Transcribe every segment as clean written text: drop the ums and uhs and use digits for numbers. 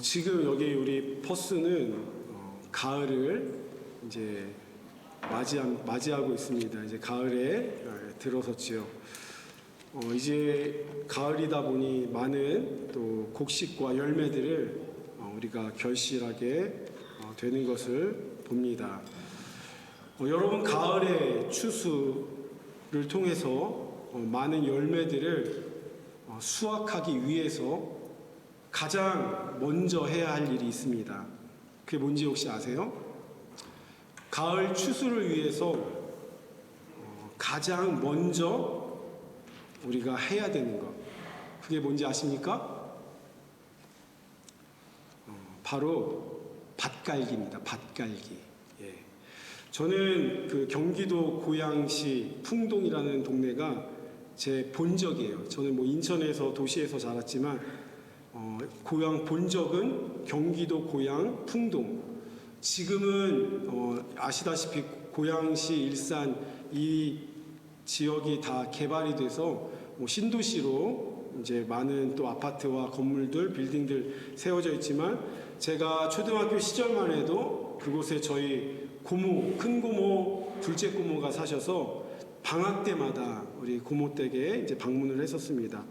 지금 여기 우리 퍼스는 가을을 이제 맞이하고 있습니다. 이제 가을에 들어섰지요. 이제 가을이다 보니 많은 또 곡식과 열매들을 우리가 결실하게 되는 것을 봅니다. 여러분, 가을의 추수를 통해서 많은 열매들을 수확하기 위해서 가장 먼저 해야 할 일이 있습니다. 그게 뭔지 혹시 아세요? 가을 추수를 위해서 가장 먼저 우리가 해야 되는 것, 그게 뭔지 아십니까? 바로 밭갈기입니다. 밭갈기. 예. 저는 그 경기도 고양시 풍동이라는 동네가 제 본적이에요. 저는 뭐 인천에서 도시에서 자랐지만 고향 본적은 경기도 고양 풍동. 지금은 아시다시피 고양시, 일산 이 지역이 다 개발이 돼서 신도시로 이제 많은 또 아파트와 건물들, 빌딩들 세워져 있지만, 제가 초등학교 시절만 해도 그곳에 저희 고모, 큰 고모, 둘째 고모가 사셔서 방학 때마다 우리 고모 댁에 이제 방문을 했었습니다.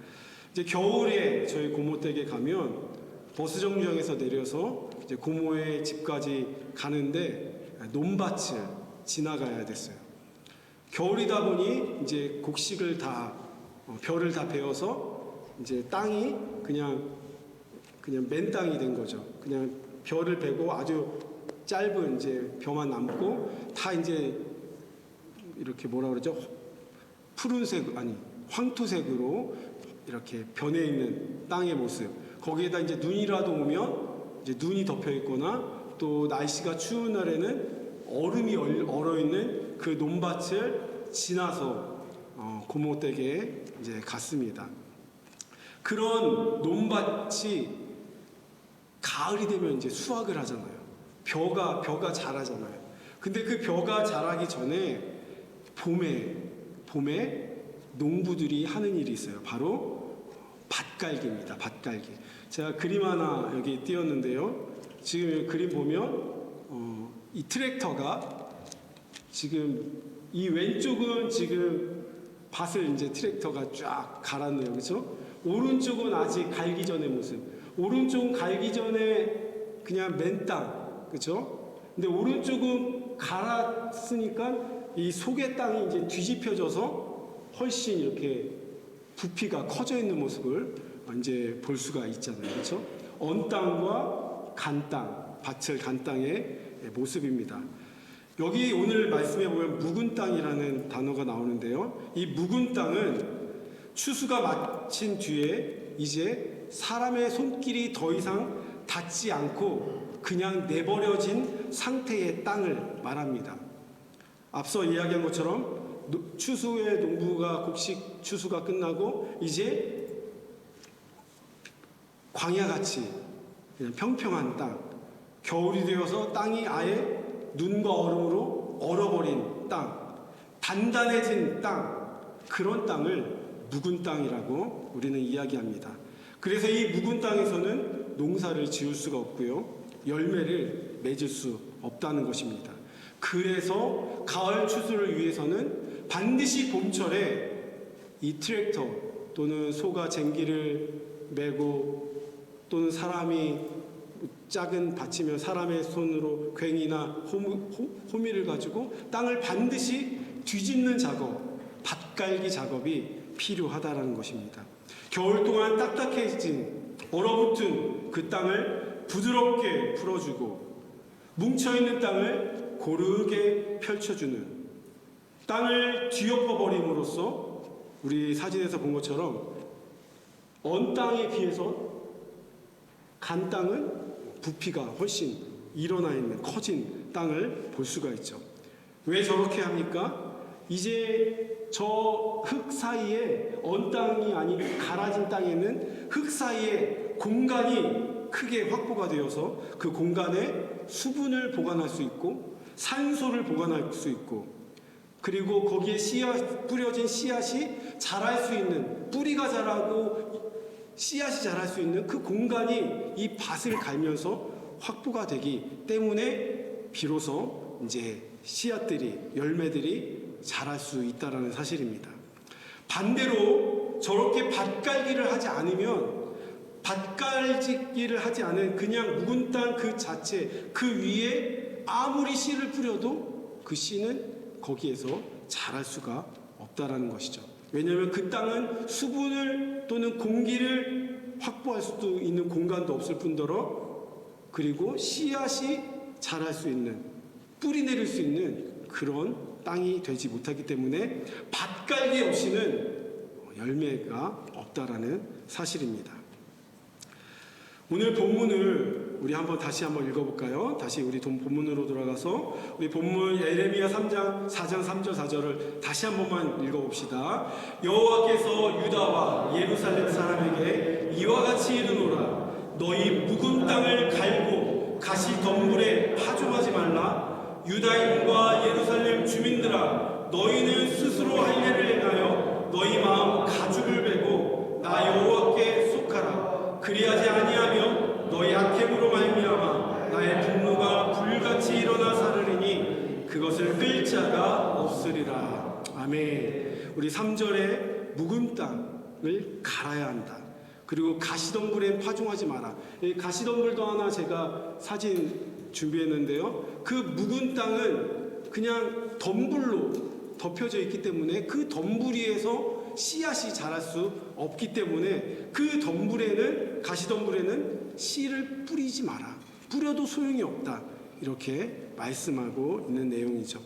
이제 겨울에 저희 고모 댁에 가면 버스 정류장에서 내려서 이제 고모의 집까지 가는데 논밭을 지나가야 됐어요. 겨울이다 보니 이제 곡식을 다 벼를 다 베어서 이제 땅이 그냥 맨 땅이 된 거죠. 그냥 벼를 베고 아주 짧은 이제 벼만 남고 다 이제 이렇게 뭐라 그러죠? 푸른색 아니 황토색으로 이렇게 변해 있는 땅의 모습. 거기에다 이제 눈이라도 오면 이제 눈이 덮여 있거나 또 날씨가 추운 날에는 얼음이 얼어 있는 그 논밭을 지나서 고모 댁에 이제 갔습니다. 그런 논밭이 가을이 되면 이제 수확을 하잖아요. 벼가 자라잖아요. 근데 그 벼가 자라기 전에 봄에 농부들이 하는 일이 있어요. 바로 밭갈기입니다. 밭갈기. 제가 그림 하나 여기 띄웠는데요. 지금 그림 보면 이 트랙터가 지금 이 왼쪽은 지금 밭을 이제 트랙터가 쫙 갈았네요. 그렇죠? 오른쪽은 아직 갈기 전의 모습. 오른쪽은 갈기 전에 그냥 맨 땅. 그렇죠? 근데 오른쪽은 갈았으니까 이 속의 땅이 이제 뒤집혀져서 훨씬 이렇게 부피가 커져 있는 모습을 이제 볼 수가 있잖아요. 그렇죠? 언 땅과 간 땅, 밭을 간 땅의 모습입니다. 여기 오늘 말씀해 보면 묵은 땅이라는 단어가 나오는데요. 이 묵은 땅은 추수가 마친 뒤에 이제 사람의 손길이 더 이상 닿지 않고 그냥 내버려진 상태의 땅을 말합니다. 앞서 이야기한 것처럼 추수의 농부가 곡식 추수가 끝나고 이제 광야같이 그냥 평평한 땅, 겨울이 되어서 땅이 아예 눈과 얼음으로 얼어버린 땅, 단단해진 땅, 그런 땅을 묵은 땅이라고 우리는 이야기합니다. 그래서 이 묵은 땅에서는 농사를 지을 수가 없고요, 열매를 맺을 수 없다는 것입니다. 그래서 가을 추수를 위해서는 반드시 봄철에 이 트랙터 또는 소가 쟁기를 메고 또는 사람이 작은 밭이면 사람의 손으로 괭이나 호미를 가지고 땅을 반드시 뒤집는 작업, 밭갈기 작업이 필요하다는 것입니다. 겨울 동안 딱딱해진 얼어붙은 그 땅을 부드럽게 풀어주고 뭉쳐있는 땅을 고르게 펼쳐주는, 땅을 뒤엎어버림으로써 우리 사진에서 본 것처럼 언 땅에 비해서 간 땅은 부피가 훨씬 일어나 있는 커진 땅을 볼 수가 있죠. 왜 저렇게 합니까? 이제 저 흙 사이에, 언 땅이 아닌 갈아진 땅에는 흙 사이에 공간이 크게 확보가 되어서 그 공간에 수분을 보관할 수 있고 산소를 보관할 수 있고, 그리고 거기에 뿌려진 씨앗이 자랄 수 있는, 뿌리가 자라고 씨앗이 자랄 수 있는 그 공간이 이 밭을 갈면서 확보가 되기 때문에 비로소 이제 씨앗들이, 열매들이 자랄 수 있다는 사실입니다. 반대로 저렇게 밭갈기를 하지 않으면, 밭갈기를 하지 않은 그냥 묵은 땅 그 자체, 그 위에 아무리 씨를 뿌려도 그 씨는 거기에서 자랄 수가 없다라는 것이죠. 왜냐하면 그 땅은 수분을 또는 공기를 확보할 수도 있는 공간도 없을 뿐더러, 그리고 씨앗이 자랄 수 있는, 뿌리 내릴 수 있는 그런 땅이 되지 못하기 때문에 밭갈기 없이는 열매가 없다라는 사실입니다. 오늘 본문을 우리 다시 한번 읽어볼까요? 다시 우리 본문으로 돌아가서 우리 본문 예레미야 4장 3절 4절을 다시 한 번만 읽어봅시다. 여호와께서 유다와 예루살렘 사람에게 이와 같이 이르노라. 너희 묵은 땅을 갈고 가시덤불에 파종하지 말라. 유다인과 예루살렘 주민들아, 너희는 스스로 할 일을 행하여 너희 마음 가죽을 베고 나 여호와께 속하라. 그리하지 아니하면 너희 악행으로 말미암아 나의 분노가 불같이 일어나 사르리니 그것을 끌 자가 없으리라. 아멘. 우리 3절에 묵은 땅을 갈아야 한다. 그리고 가시덤불엔 파종하지 마라. 가시덤불도 하나 제가 사진 준비했는데요. 그 묵은 땅은 그냥 덤불로 덮여져 있기 때문에 그 덤불 위에서 씨앗이 자랄 수 없기 때문에 그 덤불에는, 가시덤불에는 씨를 뿌리지 마라. 뿌려도 소용이 없다. 이렇게 말씀하고 있는 내용이죠.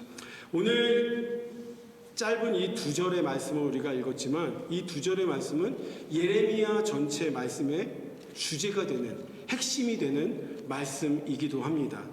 오늘 짧은 이 2절의 말씀을 우리가 읽었지만 이 2절의 말씀은 예레미야 전체 말씀의 주제가 되는, 핵심이 되는 말씀이기도 합니다.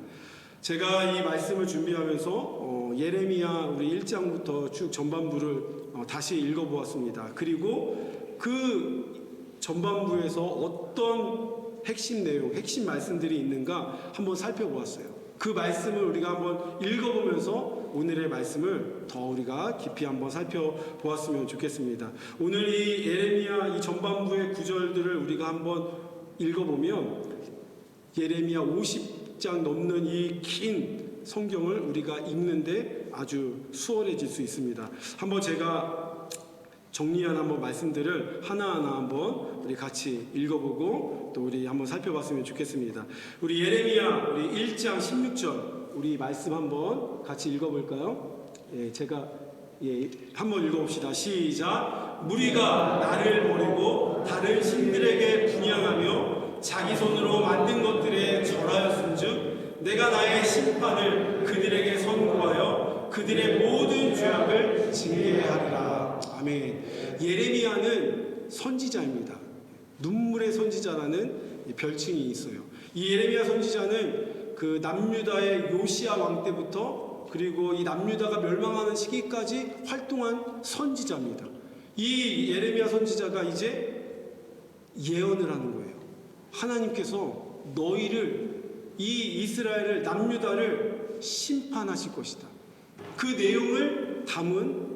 제가 이 말씀을 준비하면서 예레미야 우리 1장부터 쭉 전반부를 다시 읽어보았습니다. 그리고 그 전반부에서 어떤 핵심 내용, 핵심 말씀들이 있는가 한번 살펴보았어요. 그 말씀을 우리가 한번 읽어보면서 오늘의 말씀을 더 우리가 깊이 한번 살펴보았으면 좋겠습니다. 오늘 이 예레미야 이 전반부의 구절들을 우리가 한번 읽어보면 예레미야 50장 넘는 이 긴 성경을 우리가 읽는데 아주 수월해질 수 있습니다. 한번 제가 정리한 한번 말씀들을 하나하나 한번 우리 같이 읽어보고 또 우리 한번 살펴봤으면 좋겠습니다. 우리 예레미야 우리 1장 16절 우리 말씀 한번 같이 읽어볼까요? 제가 한번 읽어봅시다. 시작. 무리가 나를 버리고 다른 신들에게 분향하며 자기 손으로 만든 것들에 절하였은즉 내가 나의 심판을 그들에게 선고하여 그들의 모든 죄악을 징계하리라. 아멘. 예레미야는 선지자입니다. 눈물의 선지자라는 별칭이 있어요. 이 예레미야 선지자는 그 남유다의 요시야 왕 때부터 그리고 이 남유다가 멸망하는 시기까지 활동한 선지자입니다. 이 예레미야 선지자가 이제 예언을 하는 거예요. 하나님께서 너희를, 이 이스라엘을, 남유다를 심판하실 것이다. 그 내용을 담은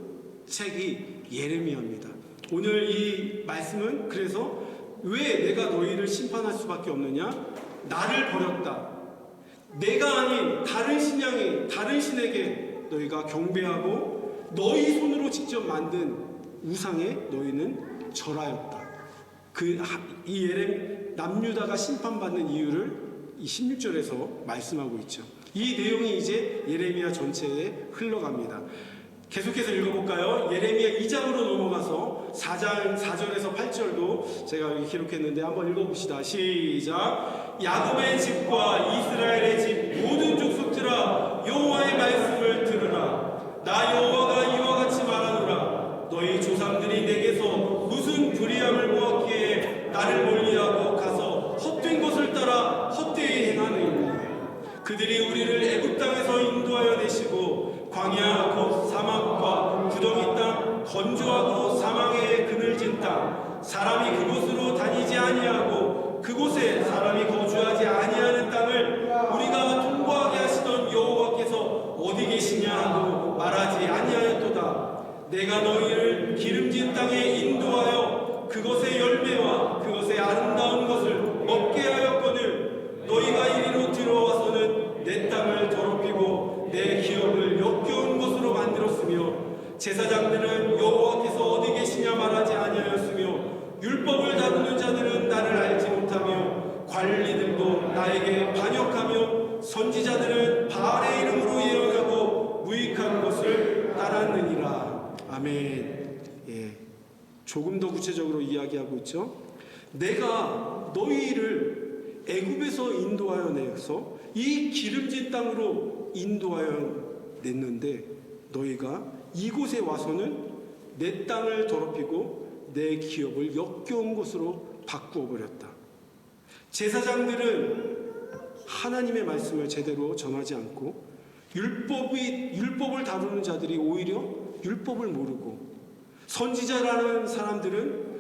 책이 예레미야입니다. 오늘 이 말씀은 그래서 왜 내가 너희를 심판할 수밖에 없느냐? 나를 버렸다. 내가 아닌 다른 신에게 너희가 경배하고 너희 손으로 직접 만든 우상에 너희는 절하였다. 이 남유다가 심판받는 이유를 이 16절에서 말씀하고 있죠. 이 내용이 이제 예레미야 전체에 흘러갑니다. 계속해서 읽어볼까요? 예레미야 2장으로 넘어가서 4장 4절에서 8절도 제가 여기 기록했는데 한번 읽어봅시다. 시작. 야곱의 집과 이스라엘의 집 모든 족속들아 여호와의 말씀을 들으라. 나 여호와가 이와 같이 말하노라. 너희 조상들이 내게서 무슨 불의함을 보았기에 나를 멀리하고 가서 헛된 것을 따라 헛되이 행하느냐. 그들이 우리를 애굽 땅에서 인도하여 내시고 광야 곧 사막과 구덩이 땅 건조하고 사망의 그늘진 땅 사람이 그곳으로 다니지 아니하고 그곳에 사람이 거주하지 아니하는 땅을 우리가 통과하게 하시던 여호와께서 어디 계시냐 하고 말하지 아니하였도다. 내가 너희를 기름진 땅에 인도하여 그것의 열매와 그것의 조금 더 구체적으로 이야기하고 있죠. 내가 너희를 애굽에서 인도하여 내서 이 기름진 땅으로 인도하여 냈는데 너희가 이곳에 와서는 내 땅을 더럽히고 내 기업을 역겨운 곳으로 바꾸어 버렸다. 제사장들은 하나님의 말씀을 제대로 전하지 않고 율법을 다루는 자들이 오히려 율법을 모르고, 선지자라는 사람들은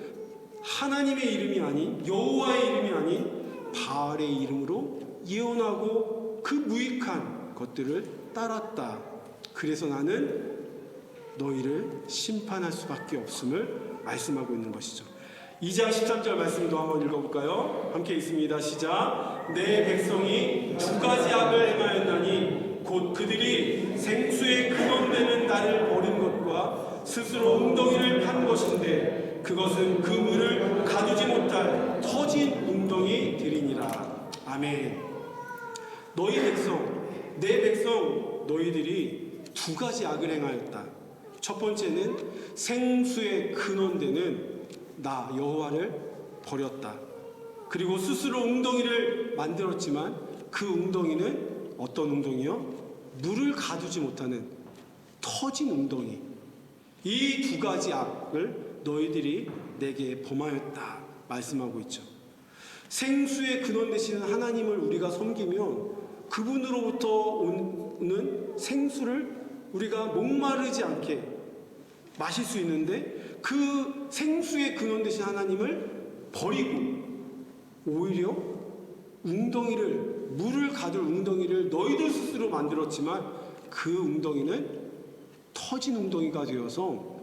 하나님의 이름이 아닌, 여호와의 이름이 아닌 바알의 이름으로 예언하고 그 무익한 것들을 따랐다. 그래서 나는 너희를 심판할 수밖에 없음을 말씀하고 있는 것이죠. 2장 13절 말씀도 한번 읽어볼까요? 함께 있습니다. 시작. 내 백성이 두 가지 악을 행하였나니 곧 그들이 생수의 근원되는 나를 버린 것과 스스로 웅덩이를 판 것인데 그것은 그 물을 가두지 못할 터진 웅덩이들이니라. 아멘. 너희 백성, 내 백성 너희들이 두 가지 악을 행하였다. 첫 번째는 생수의 근원되는 나 여호와를 버렸다. 그리고 스스로 웅덩이를 만들었지만 그 웅덩이는 어떤 웅덩이요? 물을 가두지 못하는 터진 웅덩이. 이 두 가지 악을 너희들이 내게 범하였다 말씀하고 있죠. 생수의 근원 되시는 하나님을 우리가 섬기면 그분으로부터 오는 생수를 우리가 목마르지 않게 마실 수 있는데, 그 생수의 근원 되신 하나님을 버리고 오히려 물을 가둘 웅덩이를 너희들 스스로 만들었지만 그 웅덩이는 터진 웅덩이가 되어서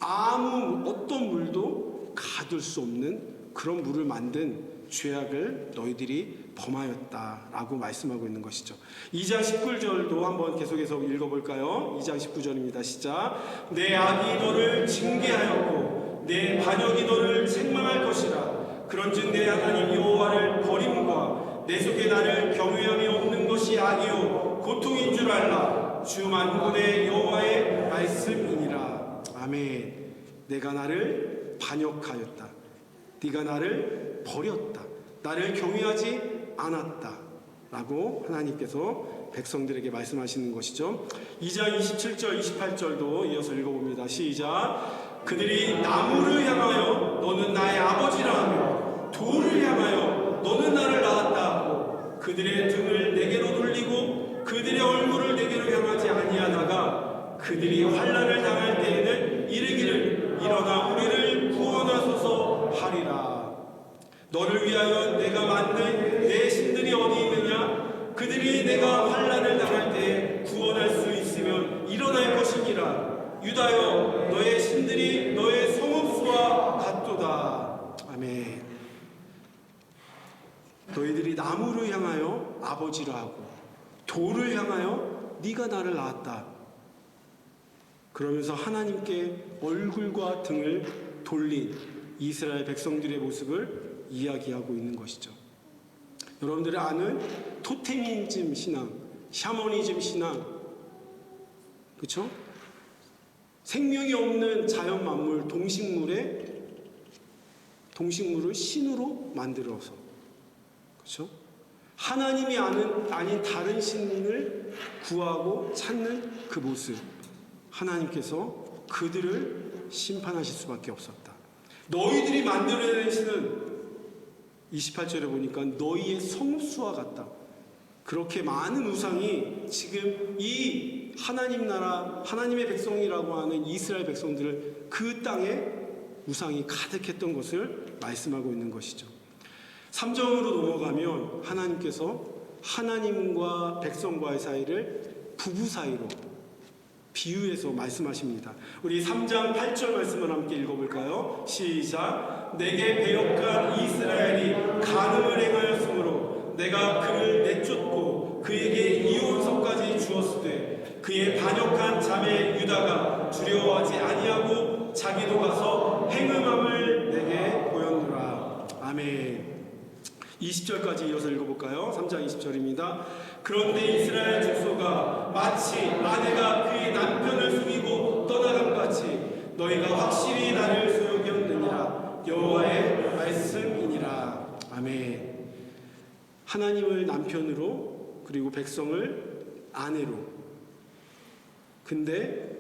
어떤 물도 가둘 수 없는 그런 물을 만든 죄악을 너희들이 범하였다라고 말씀하고 있는 것이죠. 2장 19절도 한번 계속해서 읽어볼까요? 2장 19절입니다. 시작. 내 악이 너를 징계하였고 내 반역이 너를 책망할 것이라. 그런즉 내 하나님 여호와를 버림과 내 속에 나를 경외함이 없는 것이 악이요 고통인 줄 알라. 주 만군의 여호와의 말씀이니라. 아멘. 내가 나를 반역하였다. 네가 나를 버렸다. 나를 경외하지 않았다. 라고 하나님께서 백성들에게 말씀하시는 것이죠. 2장 27절 28절도 이어서 읽어봅니다. 시작. 그들이 나무를 향하여 너는 나의 아버지라 하며 돌을 향하여 너는 나를 낳았다 하고 그들의 등을 내게로 돌리고 그들의 얼굴을 내게로 향하지 아니하다가 그들이 환난을 당할 때에는 이르기를 일어나 우리를 구원하소서 하리라. 너를 위하여 내가 만든 내 신들이 어디 있느냐? 그들이 내가 환난을 당할 때 구원할 수 있으면 일어날 것이니라. 유다여 너의 신들이 너의 성읍수와 같도다. 아멘. 너희들이 나무를 향하여 아버지라 하고 돌을 향하여 네가 나를 낳았다. 그러면서 하나님께 얼굴과 등을 돌린 이스라엘 백성들의 모습을 이야기하고 있는 것이죠. 여러분들이 아는 토테미즘 신앙, 샤머니즘 신앙, 그렇죠? 생명이 없는 자연 만물, 동식물을 신으로 만들어서, 그렇죠? 하나님이 아닌 다른 신을 구하고 찾는 그 모습, 하나님께서 그들을 심판하실 수밖에 없었다. 너희들이 만들어낸 신은 28절에 보니까 너희의 성수와 같다. 그렇게 많은 우상이 지금 이 하나님 나라, 하나님의 백성이라고 하는 이스라엘 백성들을 그 땅에 우상이 가득했던 것을 말씀하고 있는 것이죠. 3장으로 넘어가면 하나님께서 하나님과 백성과의 사이를 부부 사이로 비유해서 말씀하십니다. 우리 3장 8절 말씀을 함께 읽어볼까요? 시작. 내게 배역한 이스라엘이 간음을 행하였으므로 내가 그를 내쫓고 그에게 이혼서까지 주었으되 그의 반역한 자매 유다가 두려워하지 아니하고 자기도 가서 행음함을 내게 보였노라. 아멘. 20절까지 이어서 읽어볼까요? 3장 20절입니다. 그런데 이스라엘 족속아 마치 아내가 그의 남편을 숨기고 떠나간 같이 너희가 확실히 나를 소용이 없느냐. 여호와의 말씀이니라. 아멘. 하나님을 남편으로 그리고 백성을 아내로. 근데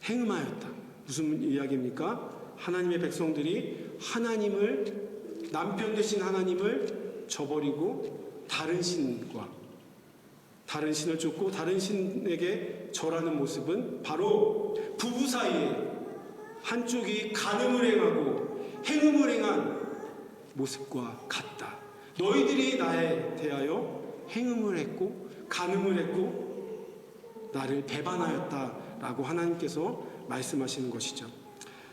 행음하였다. 무슨 이야기입니까? 하나님의 백성들이 남편 되신 하나님을 저버리고 다른 신을 쫓고 다른 신에게 절하는 모습은 바로 부부 사이에 한쪽이 간음을 행하고 행음을 행한 모습과 같다. 너희들이 나에 대하여 행음을 했고 간음을 했고 나를 배반하였다라고 하나님께서 말씀하시는 것이죠.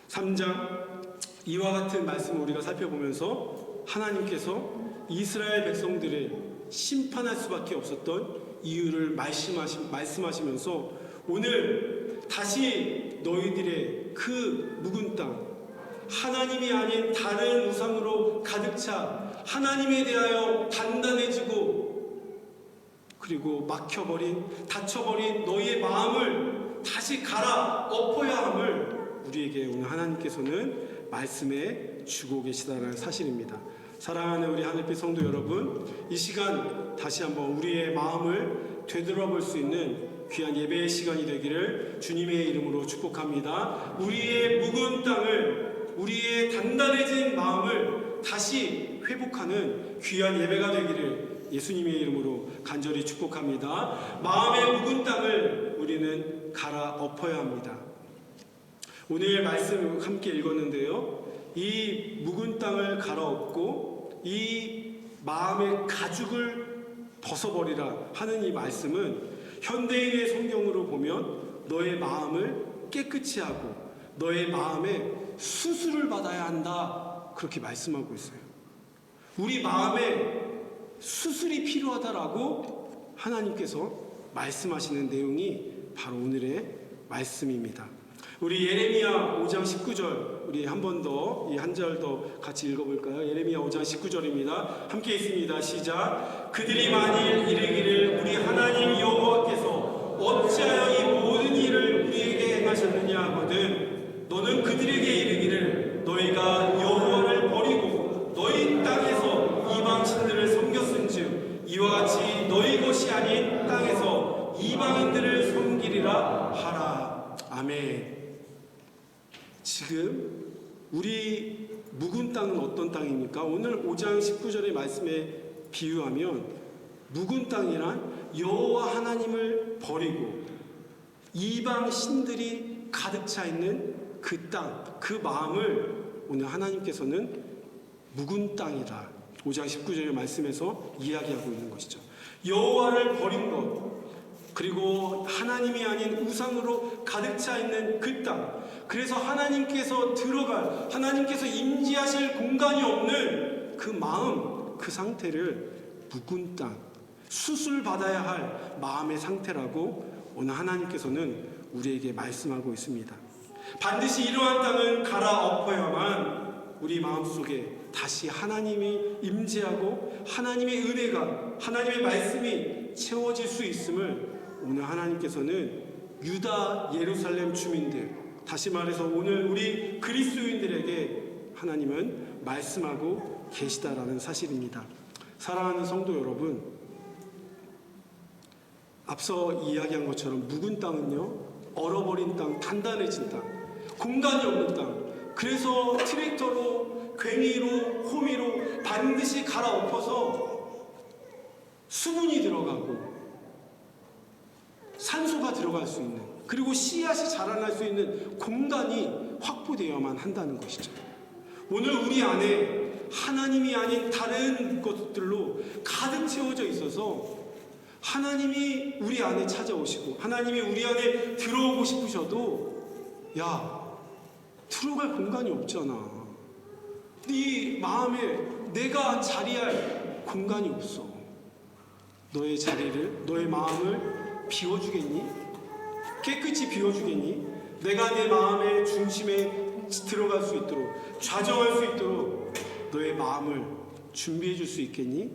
3장 이와 같은 말씀을 우리가 살펴보면서 하나님께서 이스라엘 백성들을 심판할 수밖에 없었던 이유를 말씀하시면서 오늘 다시 너희들의 그 묵은 땅, 하나님이 아닌 다른 우상으로 가득 차 하나님에 대하여 단단해지고 그리고 닫혀버린 너희의 마음을 다시 갈아 엎어야 함을 우리에게 오늘 하나님께서는 말씀해 주고 계시다는 사실입니다. 사랑하는 우리 하늘빛 성도 여러분, 이 시간 다시 한번 우리의 마음을 되돌아볼 수 있는 귀한 예배의 시간이 되기를 주님의 이름으로 축복합니다. 우리의 묵은 땅을, 우리의 단단해진 마음을 다시 회복하는 귀한 예배가 되기를 예수님의 이름으로 간절히 축복합니다. 마음의 묵은 땅을 우리는 갈아 엎어야 합니다. 오늘 말씀 함께 읽었는데요. 이 묵은 땅을 갈아엎고 이 마음의 가죽을 벗어버리라 하는 이 말씀은 현대인의 성경으로 보면 너의 마음을 깨끗이 하고 너의 마음에 수술을 받아야 한다 그렇게 말씀하고 있어요. 우리 마음에 수술이 필요하다라고 하나님께서 말씀하시는 내용이 바로 오늘의 말씀입니다. 우리 예레미야 5장 19절 우리 한 번 더 이 한 절 더 같이 읽어볼까요? 예레미야 5장 19절입니다. 함께 있습니다. 시작. 그들이 만일 이르기를 우리 하나님 여호와께서 어찌하여 이 모든 일을 우리에게 행하셨느냐 하거든 너는 그들에게 이르기를 너희가 여호와를 버리고 너희 땅에서 이방신들을 섬겼은즉 이와 같이 너희 것이 아닌 땅에서 이방인들을 섬기리라 하라. 아멘. 지금 우리 묵은 땅은 어떤 땅입니까? 오늘 5장 19절의 말씀에 비유하면 묵은 땅이란 여호와 하나님을 버리고 이방 신들이 가득 차 있는 그 땅, 그 마음을 오늘 하나님께서는 묵은 땅이다. 5장 19절의 말씀에서 이야기하고 있는 것이죠. 여호와를 버린 것, 그리고 하나님이 아닌 우상으로 가득 차 있는 그 땅, 그래서 하나님께서 하나님께서 임재하실 공간이 없는 그 마음, 그 상태를 묵은 땅, 수술받아야 할 마음의 상태라고 오늘 하나님께서는 우리에게 말씀하고 있습니다. 반드시 이러한 땅은 갈아엎어야만 우리 마음속에 다시 하나님이 임재하고 하나님의 은혜가, 하나님의 말씀이 채워질 수 있음을 오늘 하나님께서는 유다 예루살렘 주민들, 다시 말해서 오늘 우리 그리스도인들에게 하나님은 말씀하고 계시다라는 사실입니다. 사랑하는 성도 여러분, 앞서 이야기한 것처럼 묵은 땅은요, 얼어버린 땅, 단단해진 땅, 공간이 없는 땅, 그래서 트랙터로, 괭이로, 호미로 반드시 갈아엎어서 수분이 들어가고 산소가 들어갈 수 있는, 그리고 씨앗이 자라날 수 있는 공간이 확보되어야만 한다는 것이죠. 오늘 우리 안에 하나님이 아닌 다른 것들로 가득 채워져 있어서 하나님이 우리 안에 찾아오시고 하나님이 우리 안에 들어오고 싶으셔도 들어갈 공간이 없잖아. 네 마음에 내가 자리할 공간이 없어. 너의 자리를, 너의 마음을 비워주겠니? 깨끗이 비워주겠니? 내가 내 마음의 중심에 들어갈 수 있도록, 좌정할 수 있도록 너의 마음을 준비해 줄 수 있겠니?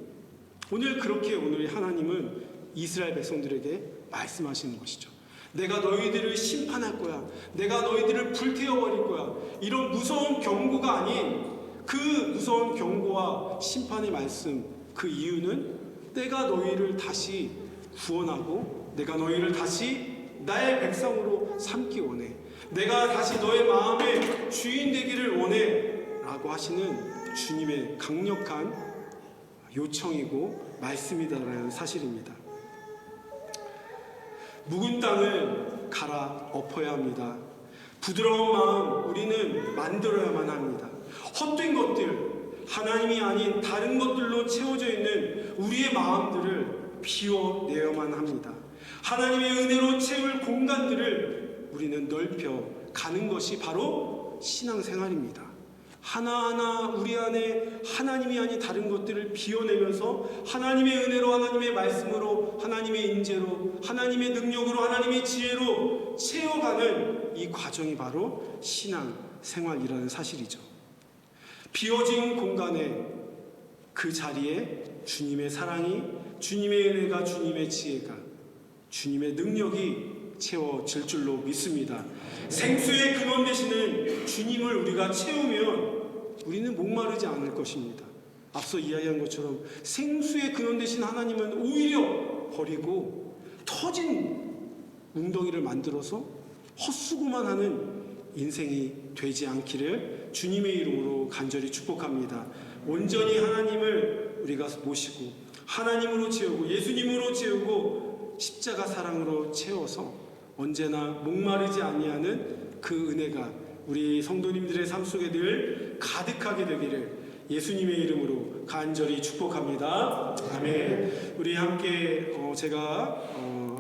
오늘 그렇게 오늘 하나님은 이스라엘 백성들에게 말씀하시는 것이죠. 내가 너희들을 심판할 거야. 내가 너희들을 불태워버릴 거야. 이런 무서운 경고가 아닌 그 무서운 경고와 심판의 말씀, 그 이유는 내가 너희를 다시 구원하고 내가 너희를 다시 나의 백성으로 삼기 원해. 내가 다시 너의 마음의 주인 되기를 원해 라고 하시는 주님의 강력한 요청이고 말씀이다라는 사실입니다. 묵은 땅을 갈아 엎어야 합니다. 부드러운 마음 우리는 만들어야만 합니다. 헛된 것들, 하나님이 아닌 다른 것들로 채워져 있는 우리의 마음들을 비워내야만 합니다. 하나님의 은혜로 채울 공간들을 우리는 넓혀 가는 것이 바로 신앙생활입니다. 하나하나 우리 안에 하나님이 아닌 다른 것들을 비워내면서 하나님의 은혜로, 하나님의 말씀으로, 하나님의 인재로, 하나님의 능력으로, 하나님의 지혜로 채워가는 이 과정이 바로 신앙생활이라는 사실이죠. 비워진 공간에 그 자리에 주님의 사랑이, 주님의 은혜가, 주님의 지혜가, 주님의 능력이 채워질 줄로 믿습니다. 생수의 근원 되시는 주님을 우리가 채우면 우리는 목마르지 않을 것입니다. 앞서 이야기한 것처럼 생수의 근원 되신 하나님은 오히려 버리고 터진 웅덩이를 만들어서 헛수고만 하는 인생이 되지 않기를 주님의 이름으로 간절히 축복합니다. 온전히 하나님을 우리가 모시고 하나님으로 채우고 예수님으로 채우고 십자가 사랑으로 채워서 언제나 목마르지 아니하는 그 은혜가 우리 성도님들의 삶 속에 늘 가득하게 되기를 예수님의 이름으로 간절히 축복합니다. 아멘. 우리 함께 제가